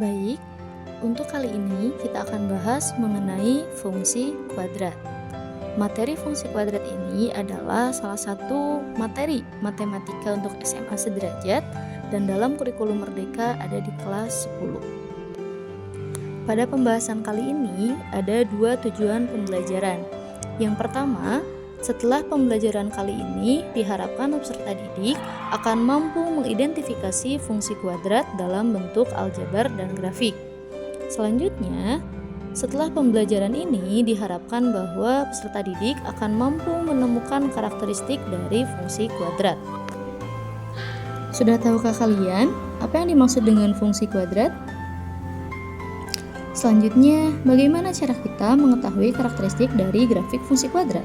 Baik, untuk kali ini kita akan bahas mengenai fungsi kuadrat. Materi fungsi kuadrat ini adalah salah satu materi matematika untuk SMA sederajat dan dalam kurikulum Merdeka ada di kelas 10. Pada pembahasan kali ini ada dua tujuan pembelajaran. Yang pertama, setelah pembelajaran kali ini diharapkan peserta didik akan mampu mengidentifikasi fungsi kuadrat dalam bentuk aljabar dan grafik. Selanjutnya, setelah pembelajaran ini diharapkan bahwa peserta didik akan mampu menemukan karakteristik dari fungsi kuadrat. Sudah tahukah kalian apa yang dimaksud dengan fungsi kuadrat? Selanjutnya, bagaimana cara kita mengetahui karakteristik dari grafik fungsi kuadrat?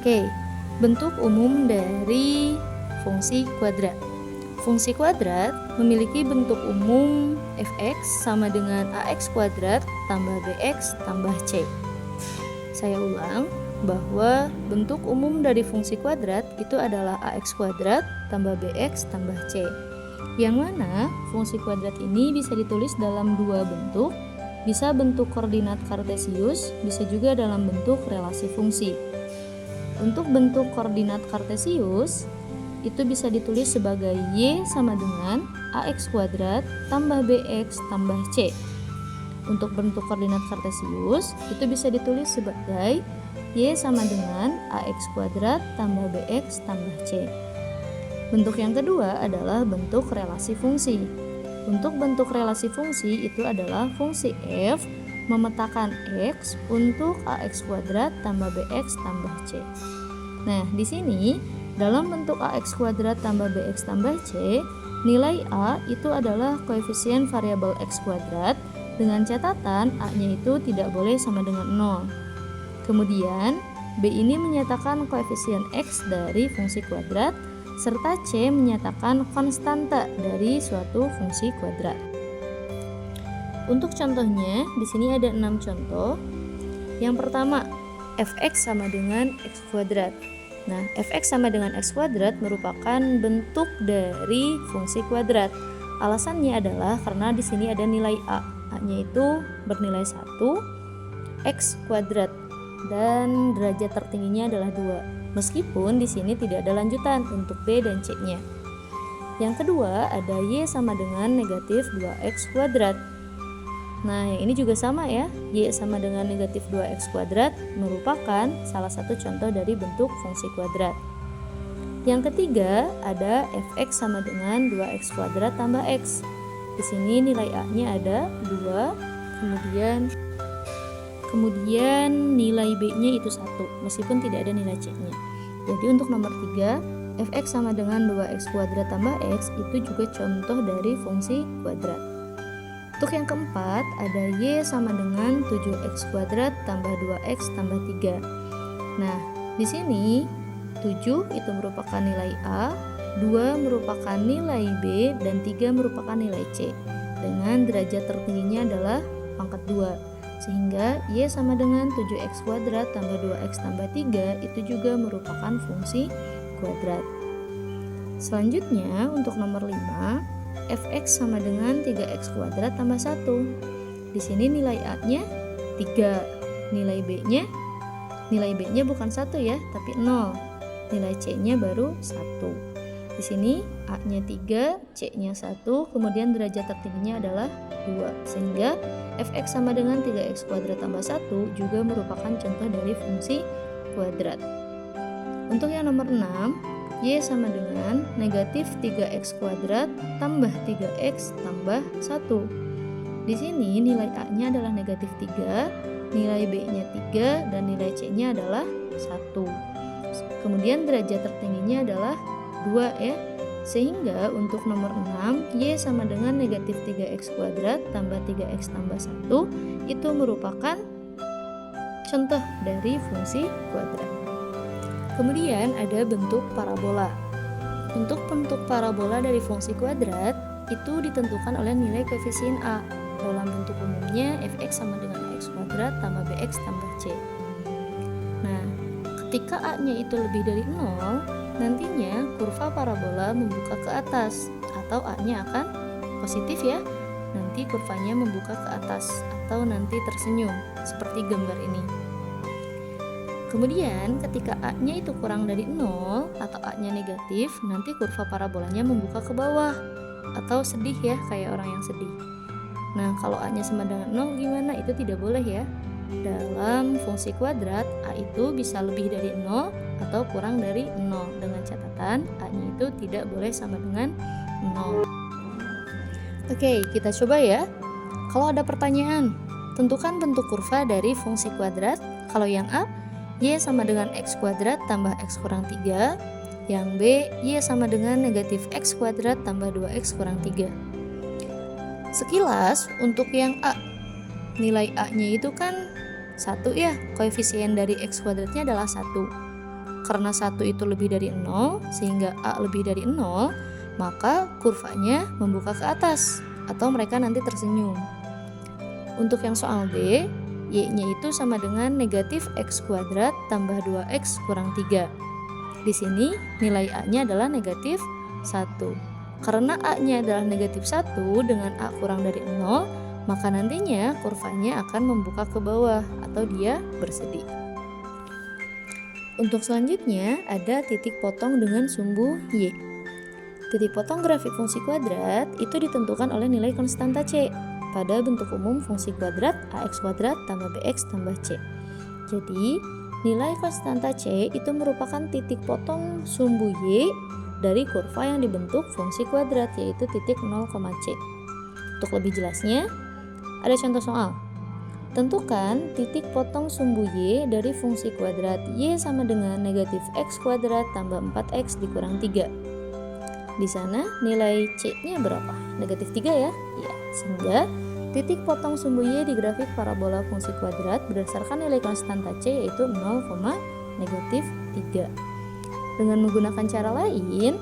Oke, bentuk umum dari fungsi kuadrat. Fungsi kuadrat memiliki bentuk umum f(x) sama dengan ax kuadrat tambah bx tambah c. Saya ulang bahwa bentuk umum dari fungsi kuadrat itu adalah ax kuadrat tambah bx tambah c. Yang mana fungsi kuadrat ini bisa ditulis dalam dua bentuk, bisa bentuk koordinat kartesius, bisa juga dalam bentuk relasi fungsi. Untuk bentuk koordinat kartesius itu bisa ditulis sebagai y sama dengan ax kuadrat tambah bx tambah c. Untuk bentuk koordinat kartesius itu bisa ditulis sebagai y sama dengan ax kuadrat tambah bx tambah c. Bentuk yang kedua adalah bentuk relasi fungsi. Untuk bentuk relasi fungsi itu adalah fungsi f memetakan x untuk ax kuadrat tambah bx tambah c. Nah, di sini dalam bentuk ax kuadrat tambah bx tambah c, nilai a itu adalah koefisien variabel x kuadrat dengan catatan a-nya itu tidak boleh sama dengan 0. Kemudian, b ini menyatakan koefisien x dari fungsi kuadrat, serta c menyatakan konstanta dari suatu fungsi kuadrat. Untuk contohnya, di sini ada 6 contoh. Yang pertama, f(x) sama dengan x kuadrat. Nah, f(x) sama dengan x kuadrat merupakan bentuk dari fungsi kuadrat. Alasannya adalah karena di sini ada nilai a. A-nya itu bernilai 1, x kuadrat, dan derajat tertingginya adalah 2. Meskipun di sini tidak ada lanjutan untuk b dan c-nya. Yang kedua, ada y sama dengan negatif 2x kuadrat. Nah, yang ini juga sama ya, y sama dengan negatif 2x kuadrat merupakan salah satu contoh dari bentuk fungsi kuadrat. Yang ketiga, ada f(x) sama dengan 2x kuadrat tambah x. Di sini nilai a-nya ada 2, kemudian nilai b-nya itu 1, meskipun tidak ada nilai c-nya. Jadi untuk nomor 3, f(x) sama dengan 2x kuadrat tambah x itu juga contoh dari fungsi kuadrat. Untuk yang keempat, ada y sama dengan 7x kuadrat tambah 2x tambah 3. Nah, di sini 7 itu merupakan nilai a, 2 merupakan nilai b, dan 3 merupakan nilai c. Dengan derajat tertingginya adalah pangkat 2. Sehingga y sama dengan 7x kuadrat tambah 2x tambah 3 itu juga merupakan fungsi kuadrat. Selanjutnya, untuk nomor 5, f(x) sama dengan 3x kuadrat tambah 1. Di sini nilai a-nya 3, nilai b-nya bukan 1 ya, tapi 0. Nilai c-nya baru 1. Di sini a-nya 3, c-nya 1, kemudian derajat tertingginya adalah 2. Sehingga f(x) sama dengan 3x kuadrat tambah 1 juga merupakan contoh dari fungsi kuadrat. Untuk yang nomor 6, y sama dengan negatif 3x kuadrat tambah 3x tambah 1. Di sini nilai a-nya adalah negatif 3, nilai b-nya 3, dan nilai c-nya adalah 1. Kemudian derajat tertingginya adalah 2 ya. Sehingga untuk nomor 6, y sama dengan negatif 3x kuadrat tambah 3x tambah 1 itu merupakan contoh dari fungsi kuadrat. Kemudian ada bentuk parabola. Untuk bentuk parabola dari fungsi kuadrat itu ditentukan oleh nilai koefisien a. Dalam bentuk umumnya f(x) sama dengan ax kuadrat tambah bx tambah c. Nah, ketika a-nya itu lebih dari 0, nantinya kurva parabola membuka ke atas atau a-nya akan positif ya, nanti kurvanya membuka ke atas atau nanti tersenyum seperti gambar ini. Kemudian ketika A-nya itu kurang dari 0 atau A-nya negatif, nanti kurva parabolanya membuka ke bawah atau sedih ya, kayak orang yang sedih. Nah, kalau A-nya sama dengan 0 gimana? Itu tidak boleh ya. Dalam fungsi kuadrat, A itu bisa lebih dari 0 atau kurang dari 0 dengan catatan A-nya itu tidak boleh sama dengan 0. Oke, kita coba ya. Kalau ada pertanyaan, tentukan bentuk kurva dari fungsi kuadrat. Kalau yang A, Y sama dengan X kuadrat tambah X kurang 3. Yang B, Y sama dengan negatif X kuadrat tambah 2X kurang 3. Sekilas untuk yang A, nilai A-nya itu kan 1 ya, koefisien dari X kuadratnya adalah 1. Karena 1 itu lebih dari 0, sehingga A lebih dari 0, maka kurvanya membuka ke atas atau mereka nanti tersenyum. Untuk yang soal B, Y-nya itu sama dengan negatif X kuadrat tambah 2X kurang 3. Di sini nilai A-nya adalah negatif 1. Karena A-nya adalah negatif 1 dengan A kurang dari 0, maka nantinya kurvanya akan membuka ke bawah atau dia bersedih. Untuk selanjutnya ada titik potong dengan sumbu Y. Titik potong grafik fungsi kuadrat itu ditentukan oleh nilai konstanta C pada bentuk umum fungsi kuadrat ax kuadrat tambah bx tambah c. Jadi, nilai konstanta C itu merupakan titik potong sumbu Y dari kurva yang dibentuk fungsi kuadrat, yaitu titik 0, C. Untuk lebih jelasnya, ada contoh soal. Tentukan titik potong sumbu Y dari fungsi kuadrat Y sama dengan negatif X kuadrat tambah 4X dikurang 3. Di sana nilai C-nya berapa? Negatif 3 ya? Ya, sehingga titik potong sumbu Y di grafik parabola fungsi kuadrat berdasarkan nilai konstanta C yaitu 0, negatif 3. Dengan menggunakan cara lain,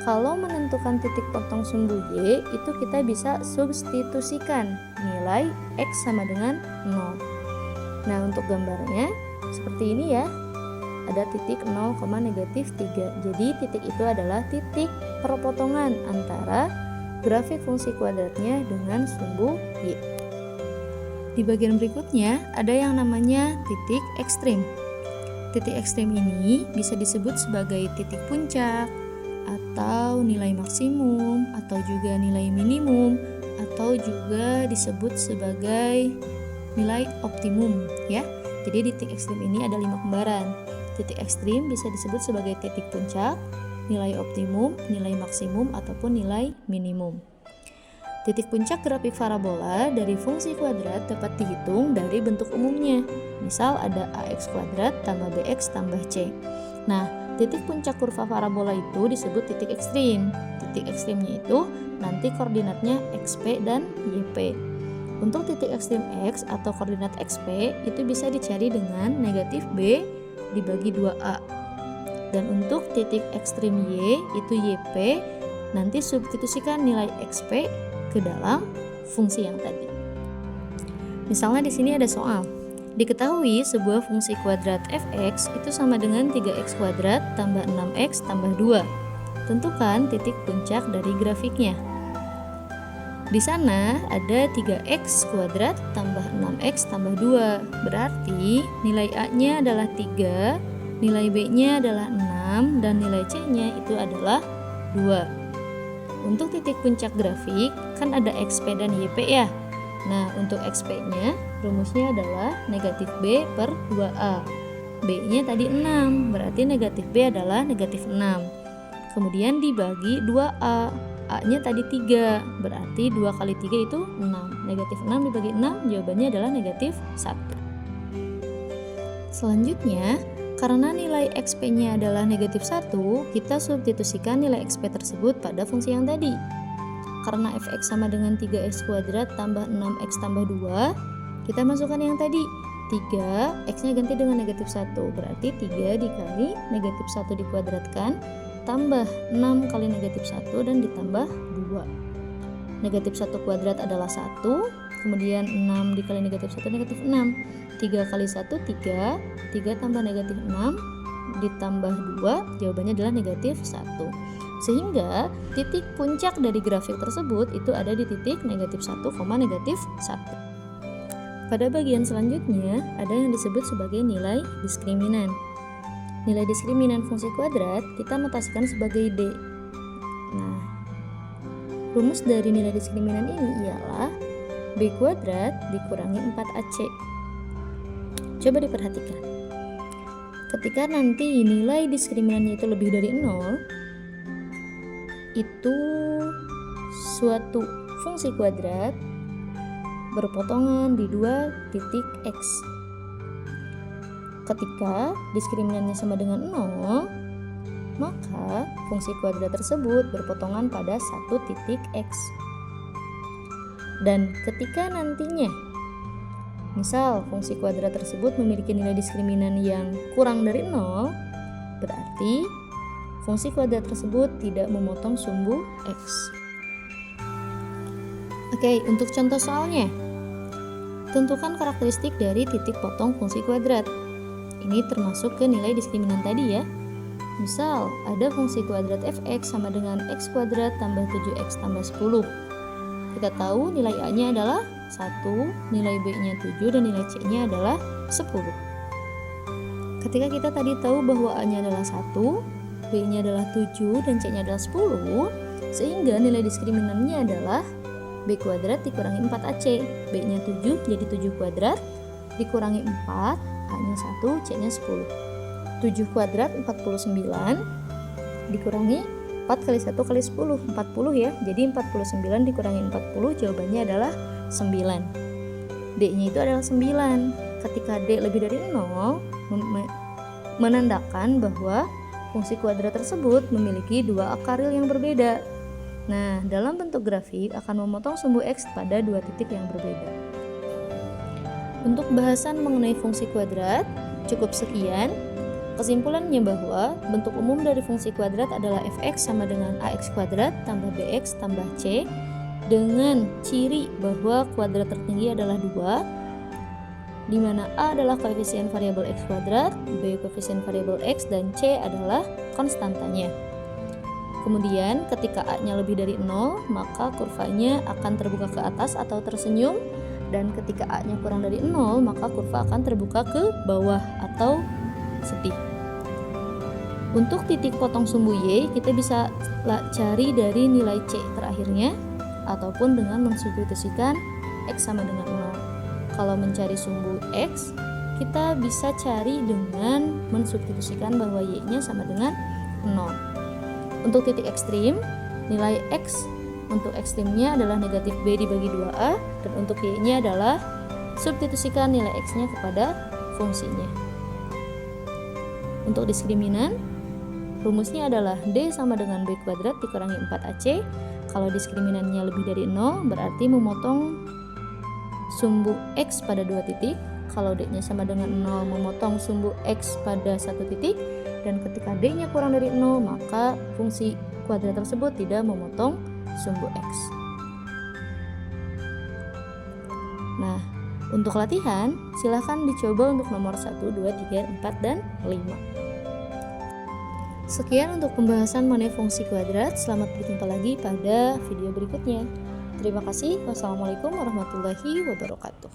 kalau menentukan titik potong sumbu Y itu kita bisa substitusikan nilai X sama dengan 0. Nah, untuk gambarnya seperti ini ya. Ada titik 0, negatif 3. Jadi titik itu adalah titik perpotongan antara grafik fungsi kuadratnya dengan sumbu Y. Di bagian berikutnya ada yang namanya titik ekstrim. Titik ekstrim ini bisa disebut sebagai titik puncak atau nilai maksimum atau juga nilai minimum atau juga disebut sebagai nilai optimum ya. Jadi di titik ekstrim ini ada 5 kembaran. Titik ekstrim bisa disebut sebagai titik puncak, nilai optimum, nilai maksimum, ataupun nilai minimum. Titik puncak grafik parabola dari fungsi kuadrat dapat dihitung dari bentuk umumnya. Misal ada ax kuadrat tambah bx tambah c. Nah, titik puncak kurva parabola itu disebut titik ekstrim. Titik ekstrimnya itu nanti koordinatnya xp dan yp. Untuk titik ekstrim x atau koordinat xp itu bisa dicari dengan negatif b dibagi 2a. Dan untuk titik ekstrim y itu yp, nanti substitusikan nilai xp ke dalam fungsi yang tadi. Misalnya di sini ada soal. Diketahui sebuah fungsi kuadrat fx itu sama dengan 3x kuadrat tambah 6x tambah 2. Tentukan titik puncak dari grafiknya. Di sana ada 3x kuadrat tambah 6x tambah 2. Berarti nilai A-nya adalah 3, nilai B-nya adalah 6, dan nilai C-nya itu adalah 2. Untuk titik puncak grafik kan ada XP dan YP ya. Nah, untuk XP-nya rumusnya adalah negatif B per 2A. B-nya tadi 6, berarti negatif B adalah negatif 6. Kemudian dibagi 2A. A-nya tadi 3, berarti 2 kali 3 itu 6. Negatif 6 dibagi 6, jawabannya adalah negatif 1. Selanjutnya, karena nilai XP-nya adalah negatif 1, kita substitusikan nilai XP tersebut pada fungsi yang tadi. Karena fx sama dengan 3x kuadrat tambah 6x tambah 2, kita masukkan yang tadi. 3, x-nya ganti dengan negatif 1, berarti 3 dikali negatif 1 dikuadratkan, tambah 6 kali negatif 1 dan ditambah 2. Negatif 1 kuadrat adalah 1, kemudian 6 dikali negatif 1 negatif 6. 3 kali 1 3, 3 tambah negatif 6 ditambah 2, jawabannya adalah negatif 1. Sehingga titik puncak dari grafik tersebut itu ada di titik negatif 1, negatif 1. Pada bagian selanjutnya ada yang disebut sebagai nilai diskriminan. Nilai diskriminan fungsi kuadrat kita notasikan sebagai D. Nah, rumus dari nilai diskriminan ini ialah B kuadrat dikurangi 4AC. Coba diperhatikan. Ketika nanti nilai diskriminannya itu lebih dari 0, itu suatu fungsi kuadrat berpotongan di dua titik X. Ketika diskriminannya sama dengan 0, maka fungsi kuadrat tersebut berpotongan pada satu titik X. Dan ketika nantinya misal fungsi kuadrat tersebut memiliki nilai diskriminan yang kurang dari 0, berarti fungsi kuadrat tersebut tidak memotong sumbu X. Oke, untuk contoh soalnya, tentukan karakteristik dari titik potong fungsi kuadrat. Ini termasuk ke nilai diskriminan tadi ya. Misal, ada fungsi kuadrat fx sama dengan x kuadrat tambah 7x tambah 10. Kita tahu nilai a-nya adalah 1, nilai b-nya 7, dan nilai c-nya adalah 10. Ketika kita tadi tahu bahwa a-nya adalah 1, b-nya adalah 7, dan c-nya adalah 10, sehingga nilai diskriminannya adalah b kuadrat dikurangi 4ac. B-nya 7, jadi 7 kuadrat, dikurangi 4, a-nya 1, c-nya 10. 7 kuadrat 49, dikurangi 4 kali 1 kali 10, 40 ya. Jadi 49 dikurangi 40, jawabannya adalah 9. D-nya itu adalah 9. Ketika D lebih dari 0, menandakan bahwa fungsi kuadrat tersebut memiliki dua akar real yang berbeda. Nah, dalam bentuk grafik akan memotong sumbu X pada dua titik yang berbeda. Untuk bahasan mengenai fungsi kuadrat, cukup sekian. Kesimpulannya bahwa bentuk umum dari fungsi kuadrat adalah fx sama dengan ax kuadrat tambah bx tambah c, dengan ciri bahwa kuadrat tertinggi adalah 2, di mana a adalah koefisien variabel x kuadrat, b koefisien variabel x, dan c adalah konstantanya. Kemudian ketika a-nya lebih dari 0, maka kurvanya akan terbuka ke atas atau tersenyum, dan ketika a-nya kurang dari 0, maka kurva akan terbuka ke bawah atau sedih. Untuk titik potong sumbu Y, kita bisa cari dari nilai C terakhirnya, ataupun dengan mensubstitusikan X sama dengan 0. Kalau mencari sumbu X, kita bisa cari dengan mensubstitusikan bahwa Y-nya sama dengan 0. Untuk titik ekstrim, nilai X untuk ekstrimnya adalah negatif B dibagi 2A, dan untuk Y-nya adalah substitusikan nilai X-nya kepada fungsinya. Untuk diskriminan, rumusnya adalah D sama dengan B kuadrat dikurangi 4AC. Kalau diskriminannya lebih dari 0, berarti memotong sumbu X pada dua titik. Kalau D-nya sama dengan 0, memotong sumbu X pada satu titik. Dan ketika D-nya kurang dari 0, maka fungsi kuadrat tersebut tidak memotong sumbu X. Nah, untuk latihan, silahkan dicoba untuk nomor 1, 2, 3, 4, dan 5. Sekian untuk pembahasan mengenai fungsi kuadrat. Selamat berjumpa lagi pada video berikutnya. Terima kasih. Wassalamualaikum warahmatullahi wabarakatuh.